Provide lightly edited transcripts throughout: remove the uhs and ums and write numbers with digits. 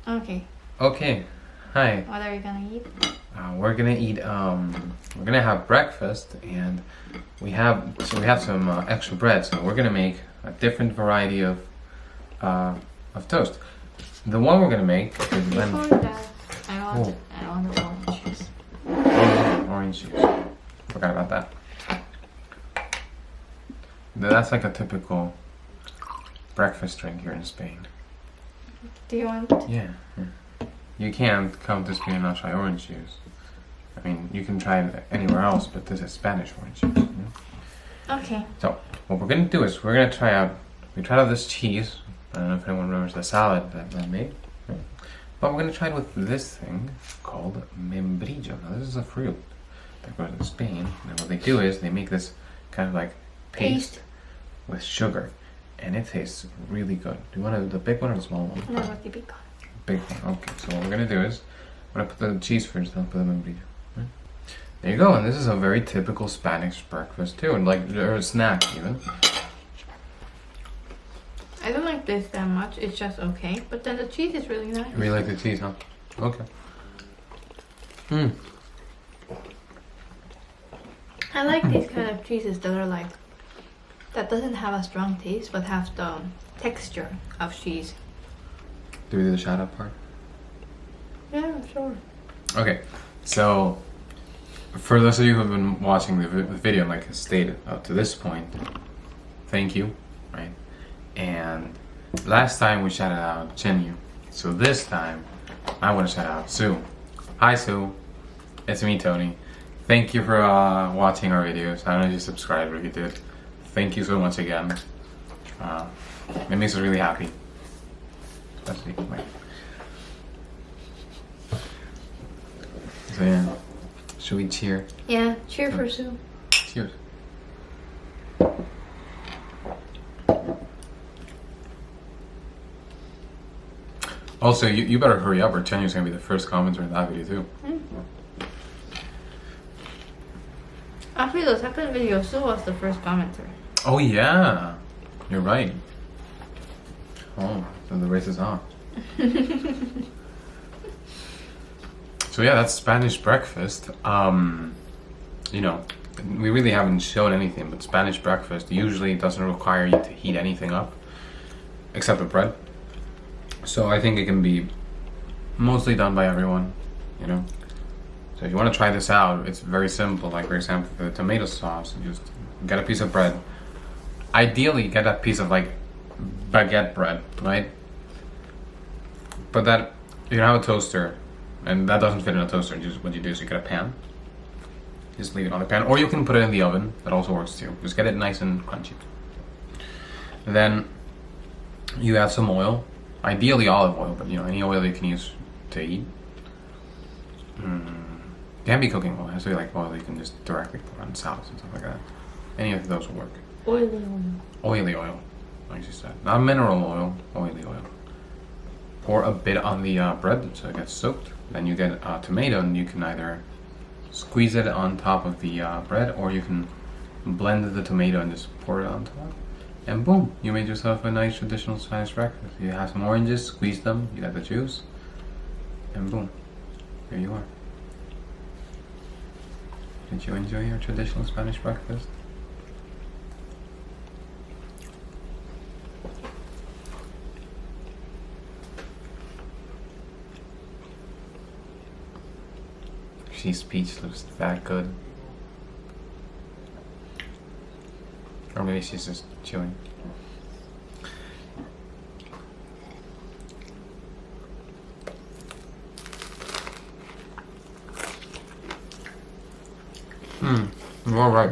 Okay. Okay, hi. What are you gonna eat? We're gonna have breakfast, and we have some extra bread, so we're gonna make a different variety of toast. The one we're gonna make is Before that, I want the orange juice. orange juice. Forgot about that. That's like a typical breakfast drink here in Spain. Do you want? Yeah. You can't come to Spain and not try orange juice. I mean, you can try it anywhere else, but this is Spanish orange juice. Okay. So, what we're gonna do is we're gonna try out this cheese. I don't know if anyone remembers the salad that I made. But we're gonna try it with this thing called membrillo. Now, this is a fruit that grows in Spain. And what they do is they make this kind of like paste with sugar. And it tastes really good. Do you want the big one or the small one? No, what the big one. Big one. Okay, so what we're gonna do is I'm gonna put the cheese first, then I'll put the membrillo. Right? There you go, and this is a very typical Spanish breakfast too, and like or a snack even. I don't like this that much. It's just okay, but then the cheese is really nice. You really like the cheese, huh? Okay. I like these kind of cheeses that are like that doesn't have a strong taste, but have the texture of cheese. Do we do the shout out part? Yeah, sure. Okay, so for those of you who have been watching the video and like has stayed up to this point, thank you, right? And last time we shouted out Chenyu, so this time I want to shout out Sue. Hi Sue, it's me Tony. Thank you for watching our videos. I don't know if you subscribed, but if you did, thank you so much again. It makes us really happy. Especially like. So yeah, should we cheer? Yeah, cheer for Sue. Cheers. Also, you better hurry up or Chenyu's gonna be the first commenter in that video too. Actually, the second video, Sue was the first commenter. Oh yeah, you're right. Oh, so the race is on. So yeah, that's Spanish breakfast. You know, we really haven't shown anything, but Spanish breakfast usually doesn't require you to heat anything up, except the bread. So I think it can be mostly done by everyone, you know. So if you want to try this out, it's very simple. Like for example, for the tomato sauce, you just get a piece of bread. Ideally, get a piece of like baguette bread, right? But that you can have a toaster, and that doesn't fit in a toaster. Just what you do is you get a pan. Just leave it on the pan, or you can put it in the oven. That also works too. Just get it nice and crunchy. Then you add some oil, ideally olive oil, but you know any oil you can use to eat. Can be cooking oil. It has to be like oil you can just directly put on salads and stuff like that. Any of those will work. Oily oil. Oily oil, like you said. Not mineral oil, oily oil. Pour a bit on the bread so it gets soaked. Then you get a tomato and you can either squeeze it on top of the bread or you can blend the tomato and just pour it on top. And boom, you made yourself a nice traditional Spanish breakfast. You have some oranges, squeeze them, you got the juice, and boom, here you are. Did you enjoy your traditional Spanish breakfast? She's speechless, that good. Or maybe she's just chewing. You're right.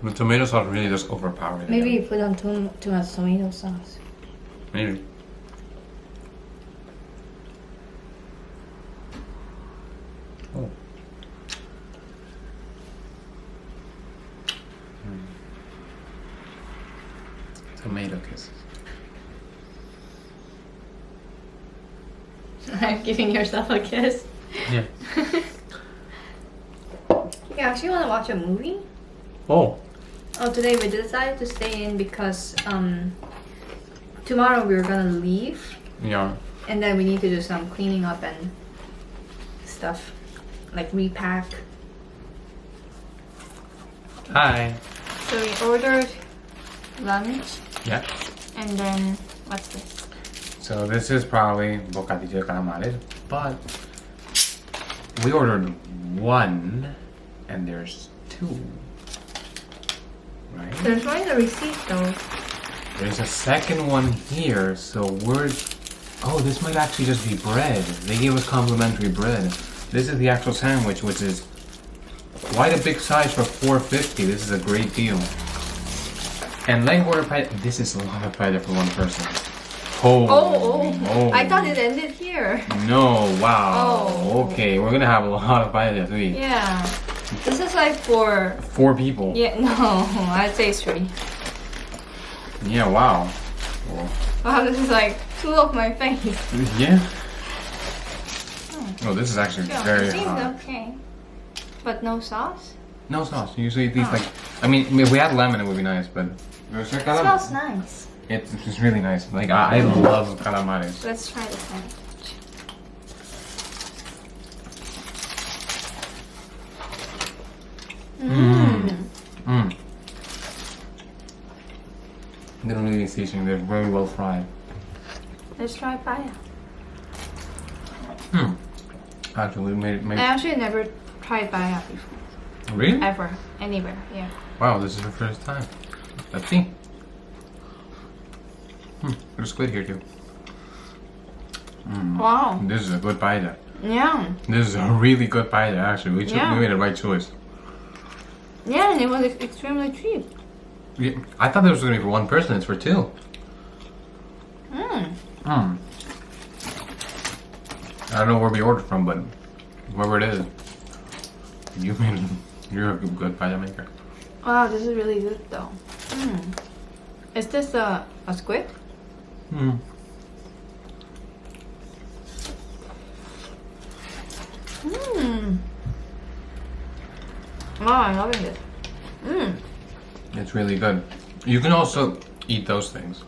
The tomato sauce really just overpowered it. Maybe you put on too much tomato sauce. Maybe. Oh. Tomato kisses. I'm giving yourself a kiss. Yeah. You actually want to watch a movie? Oh. Oh, today we decided to stay in because tomorrow we're gonna leave. Yeah. And then we need to do some cleaning up and stuff. Like repack. Hi. So we ordered lunch. Yeah. And then, what's this? So this is probably bocadillo de calamares, but we ordered one and there's two. Right? There's only the receipt though. There's a second one here, so we're... Oh, this might actually just be bread. They gave us complimentary bread. This is the actual sandwich, which is quite a big size for $4.50. This is a great deal. And Len ordered paella. This is a lot of paella for one person. Oh. I thought it ended here. No, wow. Oh. Okay, we're gonna have a lot of paella to eat. Yeah. This is like for... 4 people. Yeah, no, I'd say 3. Yeah, wow. Well, Wow, this is like 2 of my face. yeah. Oh, this is actually Yeah, very it seems hot. okay. But no sauce? No sauce. Usually these like... I mean, if we had lemon, it would be nice, but... It smells nice. It's really nice. Like, I love calamares. Let's try the sandwich. They don't really seasoning. They're very well fried. Let's try paella. Actually, I actually never tried paella before. Really? Ever. Anywhere. Yeah. Wow, this is your first time. Let's see. There's squid here too. Wow. This is a good paella. Yeah. This is a really good paella, actually. We made the right choice. Yeah, and it was extremely cheap. Yeah, I thought this was going to be for one person. It's for 2. I don't know where we ordered from, but whoever it is, you're a good paella maker. Wow, this is really good though. Is this a squid? Wow, I'm loving this. It's really good. You can also eat those things.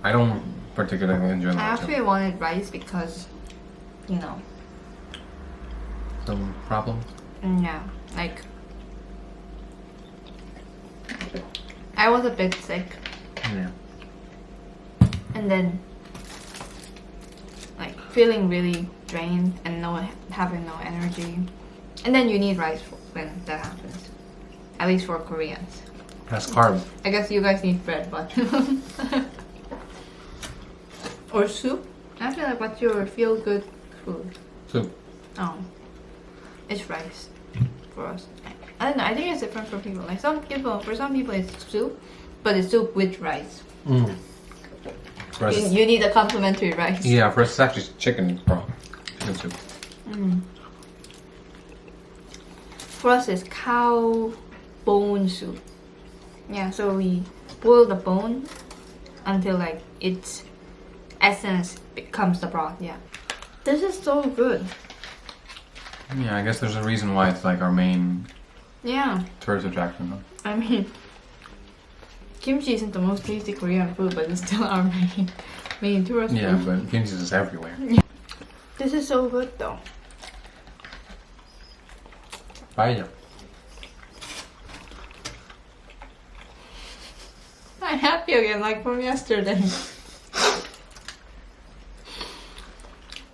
I don't particularly enjoy I that. actually wanted rice because, you know. Some problem? Yeah, like I was a bit sick, Yeah. and then like feeling really drained and having no energy, and then you need rice when that happens. At least for Koreans. That's carb. I guess you guys need bread, but or soup. Actually, like, what's your feel-good food? Soup. Oh, it's rice for us. I don't know. I think it's different for people. Like for some people, it's soup, but it's soup with rice. For us, You need a complimentary rice. yeah, for us it's actually chicken broth. Chicken soup. For us, it's cow bone soup. Yeah, so we boil the bone until like its essence becomes the broth. Yeah, this is so good. Yeah, I guess there's a reason why it's like our main Yeah, tourist attraction. Though. I mean, kimchi isn't the most tasty Korean food, but it's still our main tourist Yeah, food. but kimchi is everywhere. This is so good though. Paella. I'm happy again, like from yesterday.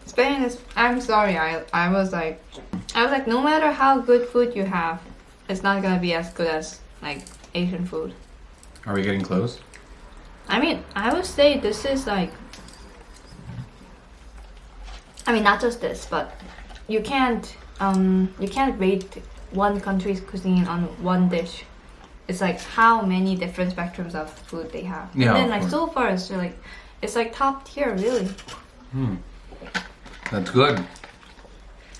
Spain is. I'm sorry. I was like, no matter how good food you have, it's not gonna be as good as like Asian food. Are we getting close? I mean, I would say this is like. I mean, not just this, but you can't rate one country's cuisine on one dish. It's like how many different spectrums of food they have. Yeah, and then of like course. so far it's like top tier really. That's good.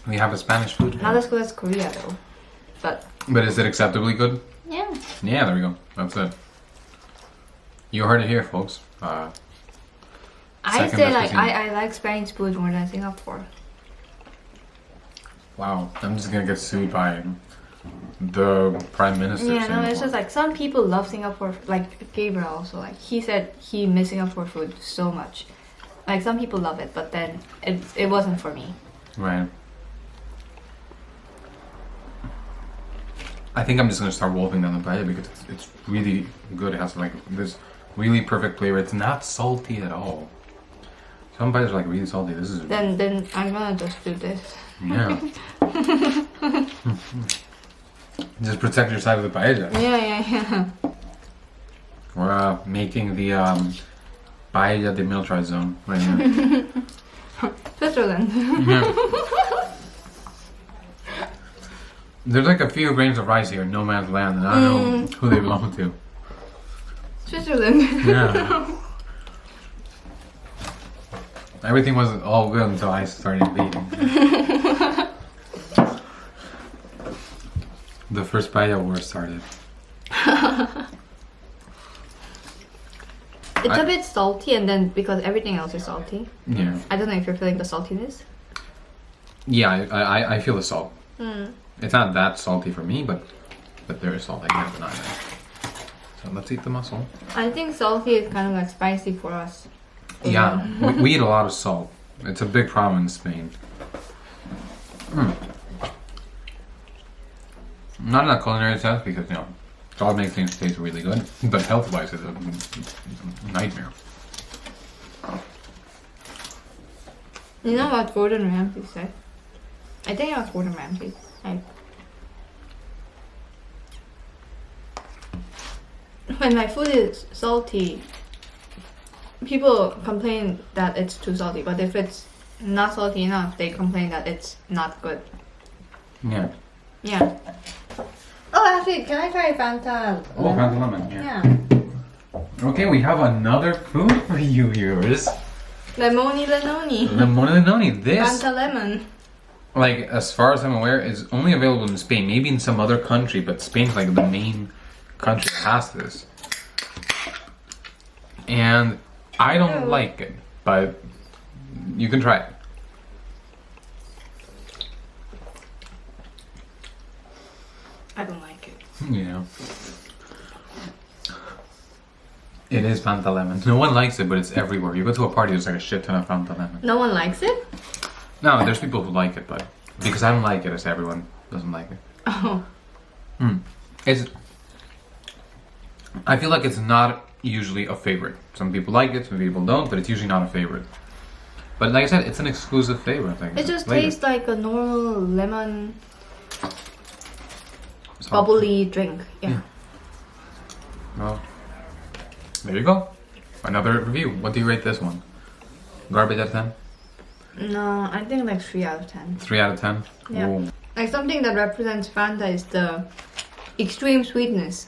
We have a Spanish food. Not as good as Korea though. But is it acceptably good? Yeah. Yeah, there we go. That's it. You heard it here, folks. I Second say best like cuisine. I like Spanish food more than Singapore. Wow, I'm just gonna get sued by the prime minister. Yeah, no, Singapore. it's just like some people love Singapore. Like Gabriel also, like he said he missed Singapore food so much. Like some people love it, but then it wasn't for me. Right. I think I'm just gonna start wolfing down the paella because it's really good. It has like this really perfect flavor. It's not salty at all. Some paellas are like really salty. This is Then I'm gonna just do this. yeah. Just protect your side of the paella. Yeah. We're making the paella demilitarized zone right here. Switzerland. Yeah. There's like a few grains of rice here in no man's land, and I don't know who they belong to. Switzerland. Yeah. Everything was all good until I started eating. The first paella war started. It's a bit salty, and then because everything else is salty. Yeah. I don't know if you're feeling the saltiness. Yeah, I feel the salt. It's not that salty for me, but there is salt. I can't deny that. So let's eat the mussel. I think salty is kind of like spicy for us. Yeah, we eat a lot of salt. It's a big problem in Spain. Not in a culinary sense because, you know, salt makes things taste really good, but health-wise it's a nightmare. You know what Gordon Ramsay said? I think it was Gordon Ramsay. When my food is salty, people complain that it's too salty, but if it's not salty enough, they complain that it's not good. Yeah. Yeah. Oh, actually, can I try Fanta? Oh, Fanta lemon, yeah. Yeah. Okay, we have another food for you viewers. Lemoni Lenoni. Lemon Noni. This, Fanta lemon. like, as far as I'm aware, is only available in Spain. Maybe in some other country, but Spain's like the main country that has this. And I don't like it, but you can try it. I don't like it. Yeah. It is Fanta lemon. No one likes it, but it's everywhere. You go to a party, there's like a shit ton of Fanta lemon. No one likes it? No, there's people who like it, but because I don't like it, as everyone doesn't like it. Oh. It's. I feel like it's not usually a favorite. Some people like it, some people don't, but it's usually not a favorite. But like I said, it's an exclusive favorite. Like, It just flavor. tastes like a normal lemon Soft. bubbly drink. Yeah. Well, there you go. Another review. What do you rate this one? Garbage out of 10? No, I think like 3 out of 10. 3 out of 10? Yeah. Ooh. Like something that represents Fanta is the extreme sweetness.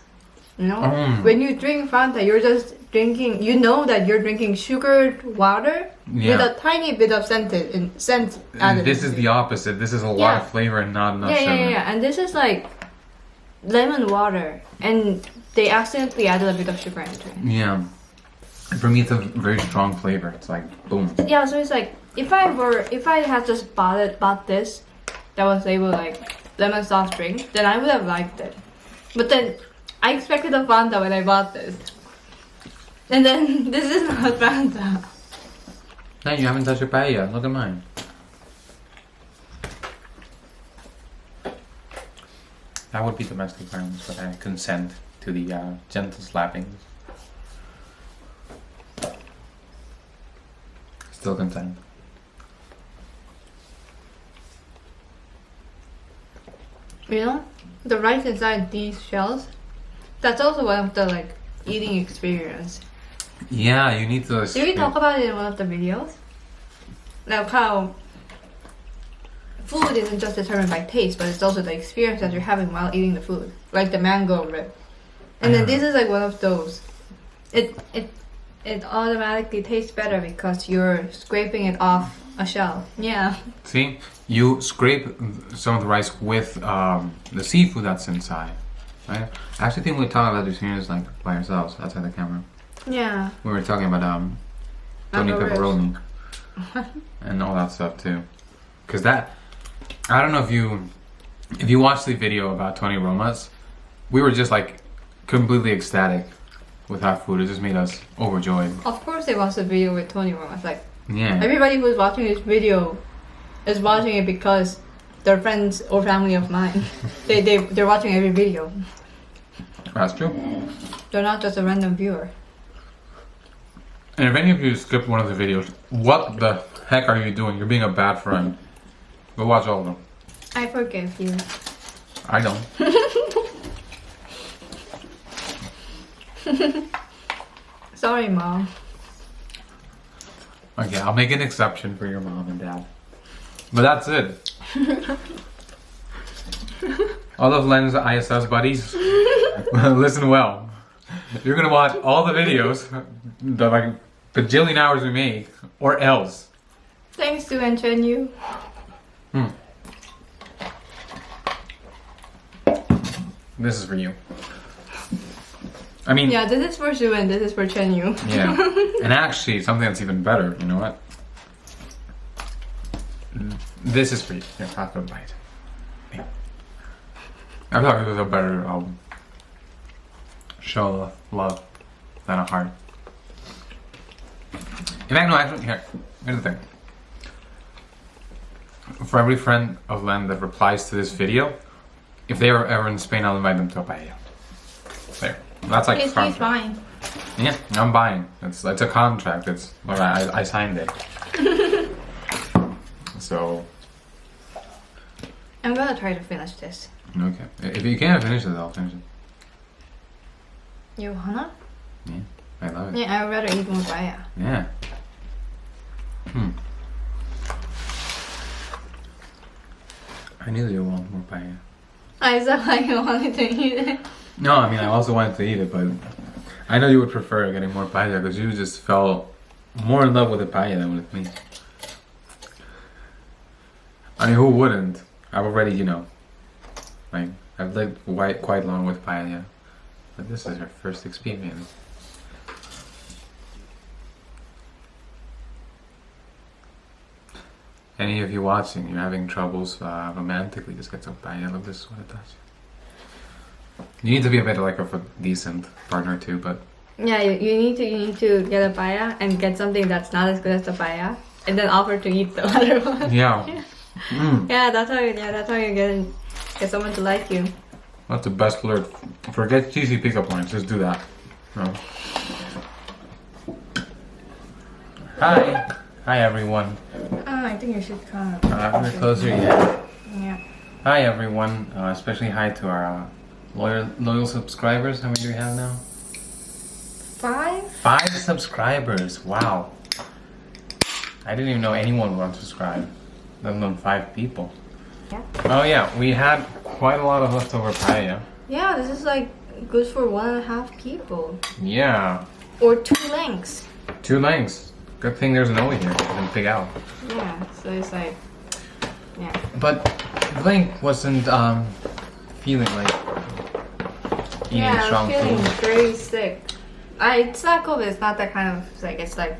You know? When you drink Fanta, you're just drinking, you know that you're drinking sugared water with a tiny bit of scent added. This is the opposite. This is a lot of flavor and not enough sugar. Yeah. And this is like lemon water, and they accidentally added a bit of sugar into it. Yeah. And for me, it's a very strong flavor. It's like, boom. Yeah, so it's like, if I had just bought this, that was labeled like lemon soft drink, then I would have liked it. But then, I expected a Fanta when I bought this. And then, this is not Fanta. Hey, you haven't touched your paella. Look at mine. That would be domestic violence, but I consent to the gentle slappings. Still consent. You know, the rice inside these shells, that's also one of the like eating experience. Yeah, you need to. Did we talk about it in one of the videos? Like how food isn't just determined by taste, but it's also the experience that you're having while eating the food. Like the mango rib. And then this is like one of those. It automatically tastes better because you're scraping it off a shell. Yeah. See, you scrape some of the rice with the seafood that's inside, right? I actually think we talk about this here is like by ourselves outside the camera. Yeah. We were talking about Tony Mango ribs. pepperoni and all that stuff too, because that I don't know if If you watch the video about Tony Roma's, we were just like completely ecstatic with our food. It just made us overjoyed. Of course it was a video with Tony Romas. Like, Yeah. everybody who's watching this video is watching it because they're friends or family of mine. They're watching every video. That's true. They're not just a random viewer. And if any of you skipped one of the videos, what the heck are you doing? You're being a bad friend. Go watch all of them. I forgive you. I don't. Sorry, Mom. Okay, I'll make an exception for your mom and dad. But that's it. All of Len's ISS buddies, listen well. You're gonna watch all the videos, the like bajillion hours we make, or else. Thanks to Chen Yu. This is for you. I mean, Yeah, this is for Sue and this is for Chen Yu. yeah. And actually, something that's even better, you know what? This is for you. Here, have a bite. Yeah. I thought it was a better show of love than a heart. In fact, no, actually, here's the thing. For every friend of Len that replies to this video, if they are ever in Spain, I'll invite them to a paella. There. That's like He's contract. fine. Yeah, I'm buying. It's a contract. It's well, I signed it. So I'm gonna try to finish this. okay, if you can't finish it, I'll finish it. You wanna? Yeah, I love it. Yeah, I'd rather eat more paella. Yeah. I knew you want more paella. I said I wanted to eat it. No, I mean I also wanted to eat it, but I know you would prefer getting more paella because you just fell more in love with the paella than with me. I mean, who wouldn't? I've already, like I've lived quite long with paella, but this is her first experience. Any of you watching, you're having troubles romantically, just get some paella. Look, this is what it does. You need to be a bit like of a decent partner too, but Yeah, you need to get a paella and get something that's not as good as the paella, and then offer to eat the other one. yeah. Yeah, that's how you get someone to like you. That's the best flirt. Forget cheesy pickup lines, just do that. No. Hi everyone. Oh, I think you should come. We're closer yet. Yeah. Hi everyone, especially hi to our loyal subscribers. How many do we have now? 5? 5 subscribers. Wow. I didn't even know anyone would unsubscribe, let alone 5 people. Yeah. Oh yeah, we had quite a lot of leftover paella. Yeah, this is like good for 1.5 people. Yeah. Or 2 lengths. 2 lengths. Good thing there's an O here. You can pick out. Yeah, so it's like, yeah. But Link wasn't feeling like eating strong I'm feeling food. very sick. It's not COVID, it's not that kind of sick, it's like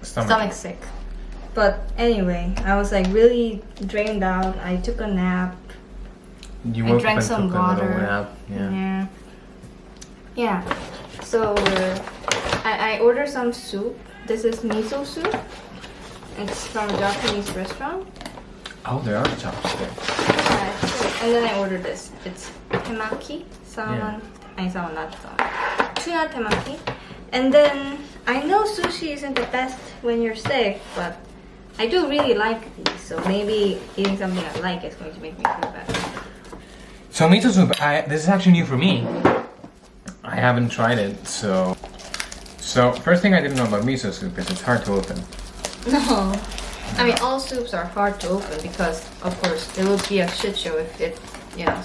stomach sick. But anyway, I was like really drained out. I took a nap. You I woke drank up and some took a little water. nap. Yeah. Yeah. So I ordered some soup. This is miso soup. It's from a Japanese restaurant. Oh, there are chopsticks. Yeah, it's good. And then I ordered this. It's temaki, salmon. Salmon, not salmon. Tuna temaki. And then I know sushi isn't the best when you're sick, but I do really like these. So maybe eating something I like is going to make me feel better. So miso soup, this is actually new for me. I haven't tried it, so first thing I didn't know about miso soup is it's hard to open. No. I mean, all soups are hard to open because, of course, it would be a shit show if it,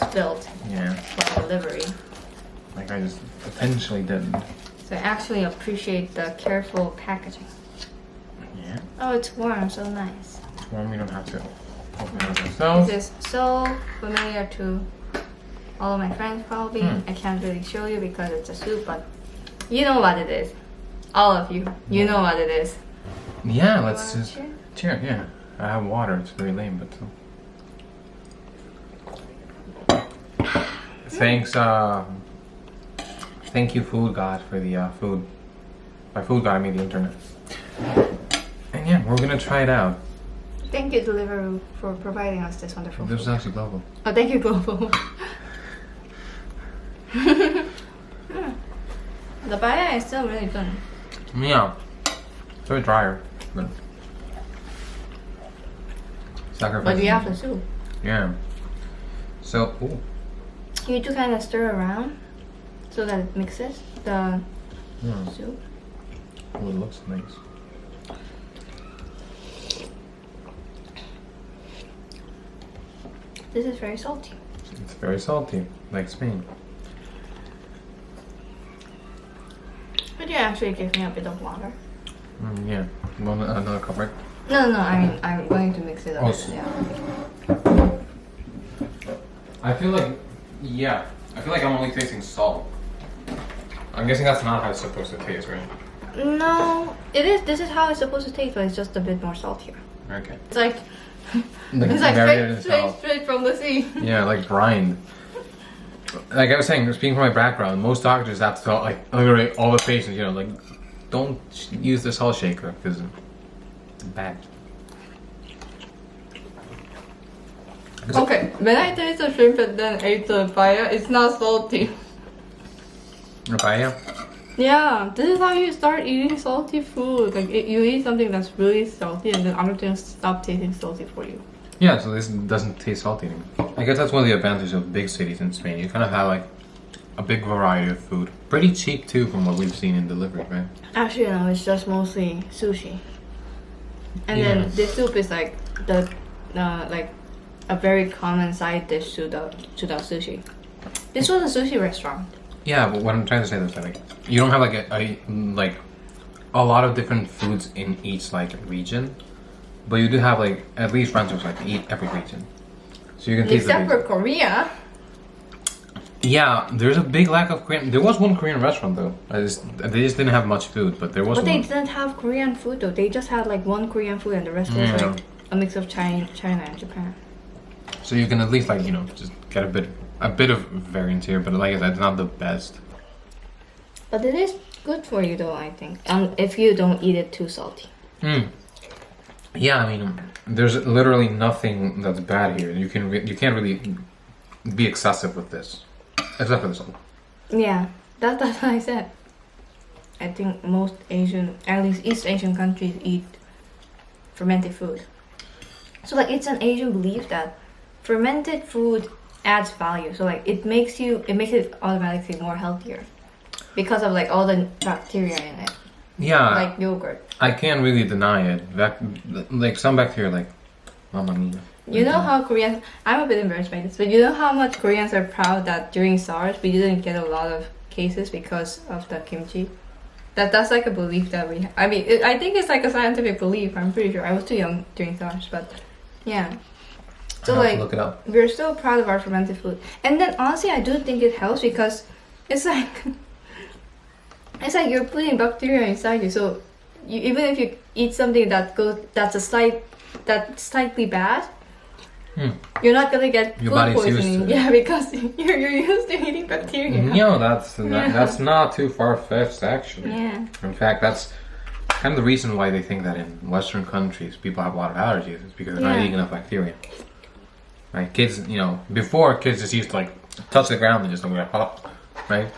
spilled Yeah. for delivery. Like I just potentially didn't. So I actually appreciate the careful packaging. Yeah. Oh, it's warm, so nice. It's warm, we don't have to open it ourselves. This is so familiar to all of my friends probably. I can't really show you because it's a soup, but you know what it is. All of you, you know what it is. Yeah, let's Wanna just cheer? cheer. Yeah, I have water. It's very lame, but Thanks, thank you, Food God, for the food. By Food God, I mean the internet. And yeah, we're gonna try it out. Thank you, Deliveroo, for providing us this wonderful This is food. actually global. Oh, thank you, Global. The paella is still really good. Yeah. It's very drier. But sacrifice. But you have the soup. Yeah. So, ooh. You need to kind of stir around so that it mixes the soup. Oh, it looks nice. This is very salty. It's very salty, like Spain. Could you actually give me a bit of water? Yeah. One another cup, right? No, I mean, I'm going to mix it up. Oh, Yeah. I feel like, yeah. I feel like I'm only tasting salt. I'm guessing that's not how it's supposed to taste, right? No, it is. This is how it's supposed to taste, but it's just a bit more saltier. Okay. It's like, Like it's like marinated in straight, salt. straight from the sea. Yeah, like brine. Like I was saying, speaking from my background, most doctors have to tell, like, literally all the patients, you know, like, don't use the salt shaker because it's bad. Okay, when I taste the shrimp and then ate the paella, it's not salty. Paella? Yeah, this is how you start eating salty food. Like you eat something that's really salty, and then other things stop tasting salty for you. Yeah, so this doesn't taste salty anymore. I guess that's one of the advantages of big cities in Spain. You kind of have like a big variety of food. Pretty cheap too from what we've seen in delivery, right? Actually, no, it's just mostly sushi. And Yeah. then this soup is like the like a very common side dish to the sushi. This was a sushi restaurant. Yeah, but what I'm trying to say is that like you don't have like a lot of different foods in each like region, but you do have like at least restaurants like eat every region, so you can taste Except the for Korea. Yeah, there's a big lack of Korean. There was one Korean restaurant though. They just didn't have much food, but there was But they one. didn't have Korean food though. They just had like one Korean food and the rest was Yeah. like a mix of China and Japan. So you can at least like just get a bit of variance here, but like I said, it's not the best. But it is good for you though, I think. If you don't eat it too salty. Yeah, I mean, there's literally nothing that's bad here. You can't really be excessive with this, except for this one. Yeah, that's what I said. I think most Asian, at least East Asian countries eat fermented food. So like it's an Asian belief that fermented food adds value. So like it makes it automatically more healthier because of like all the bacteria in it. Yeah, Like yogurt. I can't really deny it. Like some bacteria, like mamma mia. You know how Koreans, I'm a bit embarrassed by this, but you know how much Koreans are proud that during SARS we didn't get a lot of cases because of the kimchi? That's like a belief that we, I mean, I think it's like a scientific belief, I'm pretty sure. I was too young during SARS, but yeah. So I'll have to like, look it up. we're still proud of our fermented food. And then honestly, I do think it helps because it's like, it's like you're putting bacteria inside you. So even if you eat something that's slightly bad, you're not gonna get Your food body's used poisoning. to it. Yeah, because you're used to eating bacteria. No, that's not too far fetched actually. Yeah. In fact, that's kind of the reason why they think that in Western countries people have a lot of allergies. It's because they're not Yeah. eating enough bacteria. Right? Kids, before kids just used to like touch the ground and just like pop, right?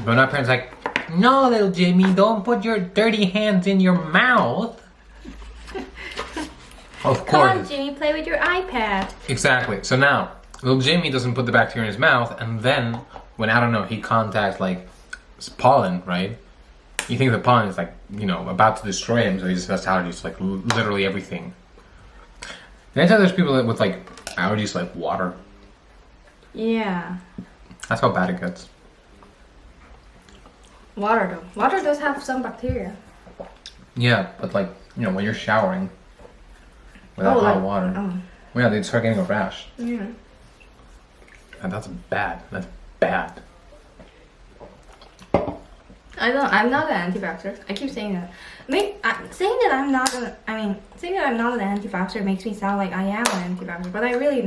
But now parents like, no, little Jimmy, don't put your dirty hands in your mouth. Of Come course. on, Jimmy, play with your iPad. Exactly. So now, little Jamie doesn't put the bacteria in his mouth, and then when I don't know, he contacts like pollen, right? You think the pollen is like about to destroy him, so he just has allergies to like literally everything. And I tell there's people with like allergies to like water. Yeah. That's how bad it gets. Water though. Water does have some bacteria. Yeah, but like when you're showering without hot water, yeah, they start getting a rash. Yeah. And that's bad. That's bad. I'm not an anti-vaxxer. I keep saying that. Saying that I'm not an anti-vaxxer makes me sound like I am an anti-vaxxer, but I really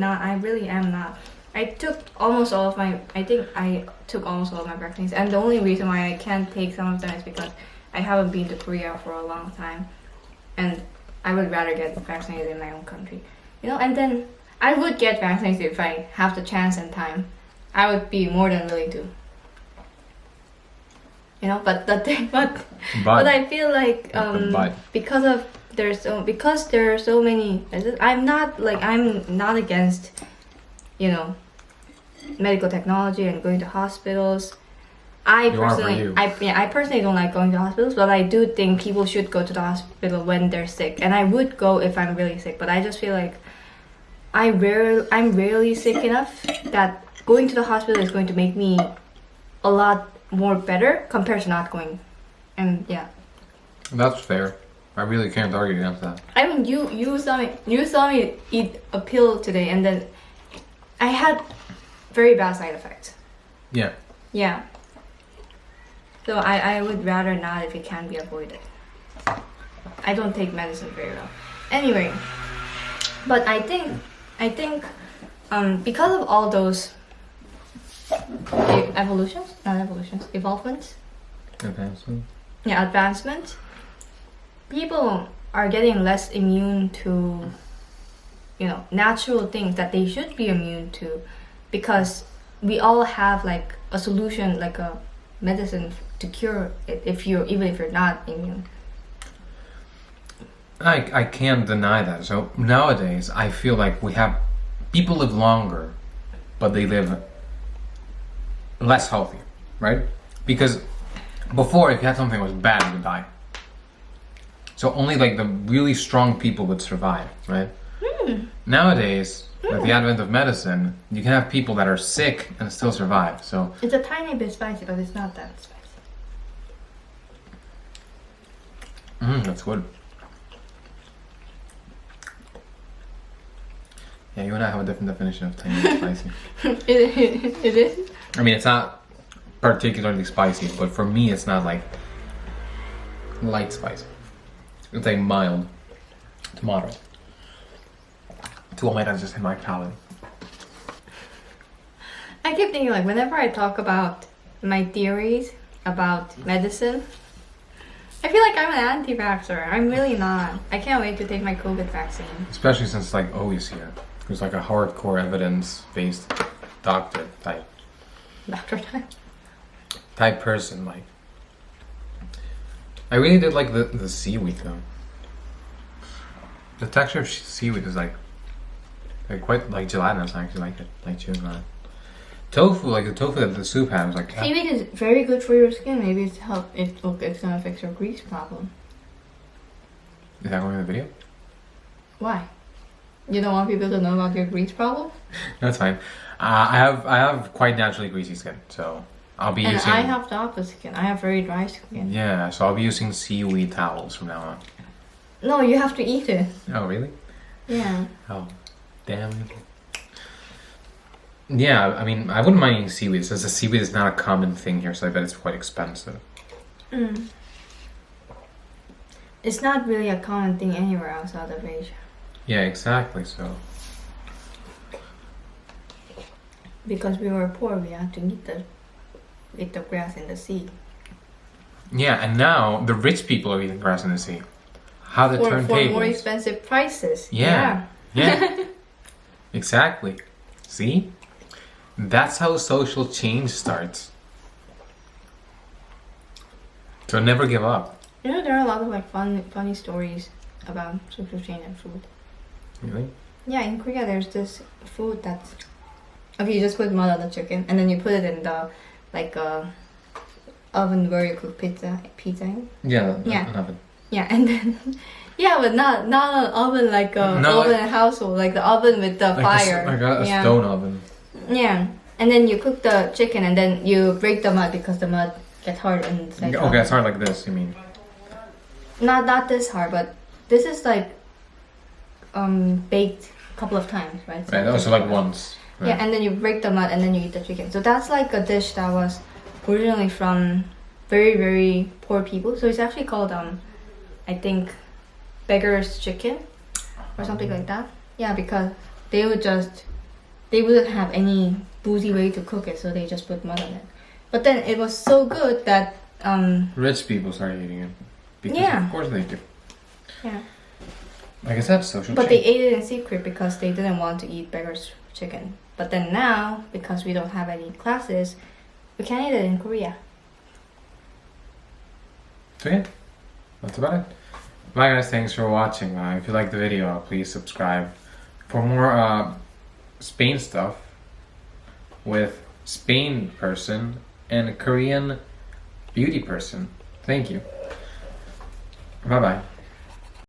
am not. I took almost all of my. I think I took almost all of my vaccines, and the only reason why I can't take some of them is because I haven't been to Korea for a long time, and I would rather get vaccinated in my own country, And then I would get vaccinated if I have the chance and time. I would be more than willing to. But the thing, but I feel like because there are so many. I'm not against, medical technology and going to hospitals. I personally don't like going to hospitals, but I do think people should go to the hospital when they're sick, and I would go if I'm really sick. But I just feel like I'm rarely sick enough that going to the hospital is going to make me a lot more better compared to not going. And yeah, that's fair. I really can't argue against that. I mean, you saw me eat a pill today, and then I had very bad side effects. Yeah. So I would rather not if it can be avoided. I don't take medicine very well. Anyway, but I think because of all those advancements, people are getting less immune to, natural things that they should be immune to, because we all have like a solution, like a medicine to cure it even if you're not immune. I can't deny that. So nowadays, I feel like people live longer, but they live less healthy, right? Because before, if you had something that was bad, you would die. So only like the really strong people would survive, right? Nowadays, with the advent of medicine, you can have people that are sick and still survive. So it's a tiny bit spicy, but it's not that spicy. That's good. Yeah, you and I have a different definition of tiny bit spicy. It is? I mean, it's not particularly spicy, but for me, it's not like light spicy. It's like mild tomato. Tomato just in my palate. I keep thinking, like, whenever I talk about my theories about medicine, I feel like I'm an anti-vaxxer. I'm really not. I can't wait to take my COVID vaccine. Especially since, like, O's here, who's like a hardcore evidence-based doctor type. Type person, like. I really did like the seaweed though. The texture of seaweed is like quite like gelatinous. I actually like it, like chewing on it. Tofu, like the tofu that the soup had, was like. Seaweed is very good for your skin. Maybe it's gonna fix your grease problem. Is that going in the video? Why? You don't want people to know about your grease problem? That's fine. I have quite naturally greasy skin, so I'll be using. I have the opposite skin. I have very dry skin. Yeah, so I'll be using seaweed towels from now on. No, you have to eat it. Oh really? Yeah. Oh, damn. Yeah, I mean, I wouldn't mind eating seaweed. Since the seaweed is not a common thing here, so I bet it's quite expensive. It's not really a common thing anywhere outside of Asia. Yeah, exactly. So. Because we were poor, we had to eat the grass in the sea. Yeah, and now the rich people are eating grass in the sea. How the turntables. For more expensive prices. Yeah. Exactly. See? That's how social change starts. So never give up. You know, there are a lot of like funny stories about social change and food. Really? Yeah, in Korea there's this food that's... Okay, you just put mud on the chicken and then you put it in the oven where you cook pizza in. Yeah, an oven. Yeah, and then but not an oven like oven in a household, like the oven with the fire. Like a stone oven. Yeah, and then you cook the chicken and then you break the mud because the mud gets hard and it's like. Okay, it's hard like this. You mean? Not this hard, but this is like baked a couple of times, right? So right. Also like once. Right. Yeah, and then you break the mud and then you eat the chicken. So that's like a dish that was originally from very, very poor people. So it's actually called I think beggar's chicken or something like that. Yeah, because they would just they wouldn't have any bougie way to cook it, so they just put mud on it. But then it was so good that Rich people started eating it. Because Yeah. of course they do. yeah. Like I said, social But they change. ate it in secret because they didn't want to eat beggar's chicken. But then now, because we don't have any classes, we can eat it in Korea. So yeah, that's about it. Bye guys, thanks for watching. If you liked the video, please subscribe for more Spain stuff with Spain person and a Korean beauty person. Thank you. Bye bye.